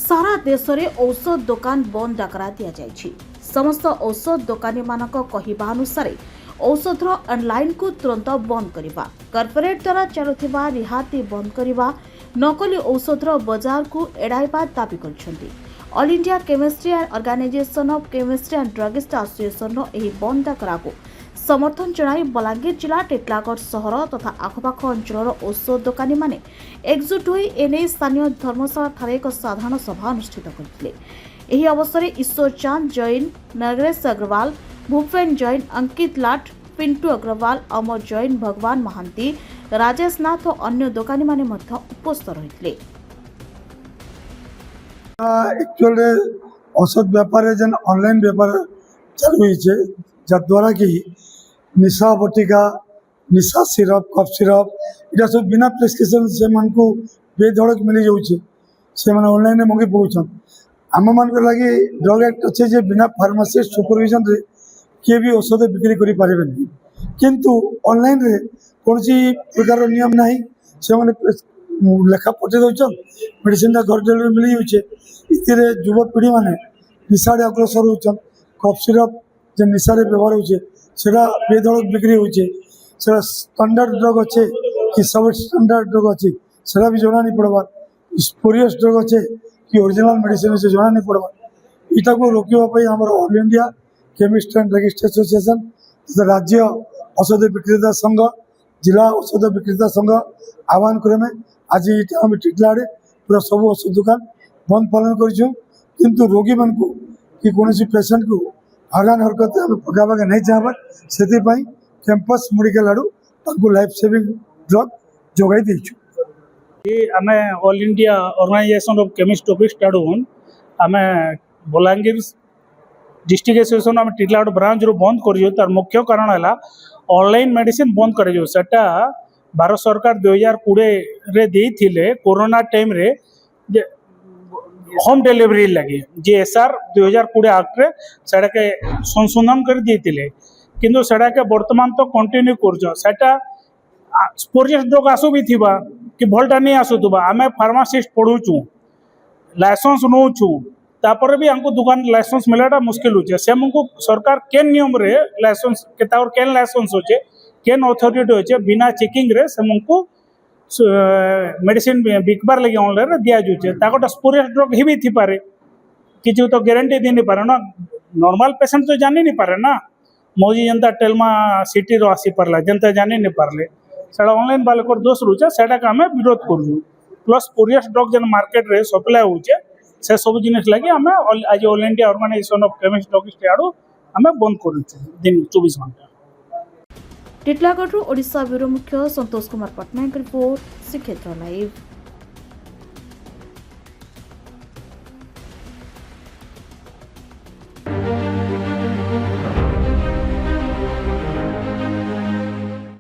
सारा देश में औषध दुकान बंद डाकरा दि जाइछि। समस्त औषध दुकानी मानक कहिबा अनुसार औषधर ऑनलाइन को तुरंत बंद करवा, कॉर्पोरेट द्वारा चलुथिबा रिहाती बंद करवा, नकली औषधर बाजार को एड़ाइबा दाबी करछन्ति। All India chemistry and organization of chemistry and druggist association एही बंद डाकरा को समर्थन जणाई बलांगीर जिला टिटलागढ़ सहर तथा आखपाख अंचल औषध दुकानी माने एकजुट होई एने स्थानीय धर्मशाला ठारे एक साधारण सभा अनुष्ठित करथिले। एही अवसर में ईश्वर चांद जैन, नगरेश अग्रवाल, भूपेन जैन, अंकित लाट, पिंटू अग्रवाल, अमर जैन, भगवान महांती, राजेश नाथ और अन्य दुकानी माने मध्य उपस्थित रहिथिले। एक्चुअली औषध व्यापार जन ऑनलाइन व्यापार चालू होइछे जद्वारा कि निशा बटिका, निशा सिरप, कफ सिरप इटा सब बिना प्रेस्क्रिप्शन से मन को बेधड़क मिली जाउछे, से मन ऑनलाइन मंगे पहुँचन। आम मान लगे ड्रग एक्ट अच्छे जे बिना फार्मासिस्ट सुपरविजन रे किए भी औषध बिक्री करि पारिबे नहीं, किंतु ऑनलाइन रे कोनसी प्रकार नियम नहीं, से माने लेखा पठे दउछन, मेडिसिन घर डेलीवरी मिली जाउछे। इतिरे युवपीढ़ी माने निशारे अग्रसर होछन। कफ सिरप जे निशारे व्यवहार होछे सेटा बेधड़क बिक्री होछे, सेटा स्टैंडर्ड ड्रग अच्छे कि सब स्टैंडर्ड ड्रग अच्छे सेटा भी जना नहीं पड़वा, स्पोरियस ड्रग अच्छे कि ओरिजिनल मेडिसिन से जना नहीं पड़वा। इटा को रोकवाई आम all India chemist and druggist association तथा राज्य औषध विक्रेता संघ, जिला औषध विक्रेता संघ आह्वान क्रमे आज आम टिटलाड़े पूरा सब औषध दुकान बंद पालन करूँ, किंतु रोगी मान को कि कौन पेसेंट को हरान हरकत पकावा नहीं चाहबार से कैंपस मेडिकल आड़ू लाइफ सेविंग ड्रग जोगाई देचु। आम all India organisation of chemist office आड़ू आम बलांगीर डिस्ट्रिक्ट एसोसिएशन आम टिटलागढ़ ब्रांच रू बंद कर तार मुख्य कारण है ऑनलाइन मेडिसिन बंद कर भारत सरकार 2020 रे देइथिले कोरोना टाइम रे होम डिलीवरी लगे जे एसआर 2020 एक्ट रे सेटा के संशोधन कर देइथिले, किंतु सेटा के वर्तमान तो कंटिन्यू करजो। सेटा स्पोरियस ड्रग आसु भी थिबा कि भलटा नहीं आसुथबा, आमे फार्मासिस्ट पढुचु, लाइसेंस नोचु, तापर भी हमको दुकान लाइसेंस मिलाटा मुश्किल होचे। से हमको सरकार केन नियम रे लाइसेंस के तावर केन लाइसेंस होचे, केन अथॉरिटी होचे, बिना चेकिंग रे से हमको मेडिसिन बिकबार लगे ऑनलाइन रे दिया जुचे। ताकोटा स्पोरियस ड्रग ही भी थी पारे, किछु तो गारंटी दे नहीं पारे ना, नॉर्मल पेशेंट तो जानि नहीं पारे ना, मौजी जनता टेलमा सिटी रो आसी पारला जनता जानि नहीं पारले, सेटा ऑनलाइन वाले को दोष रुचे, सेटा का हमें विरोध करू। प्लस स्पोरियस ड्रग जन मार्केट रे सप्लाई होचे से सब जिनिस लगे आम आज all India organisation of chemist druggist आड़ू आम बंद करूँ दिन 24 घंटा। टिटलागढ़ ओडिशा ब्यूरो मुख्य संतोष कुमार पट्टनायक रिपोर्ट श्रीक्षेत्र लाइव।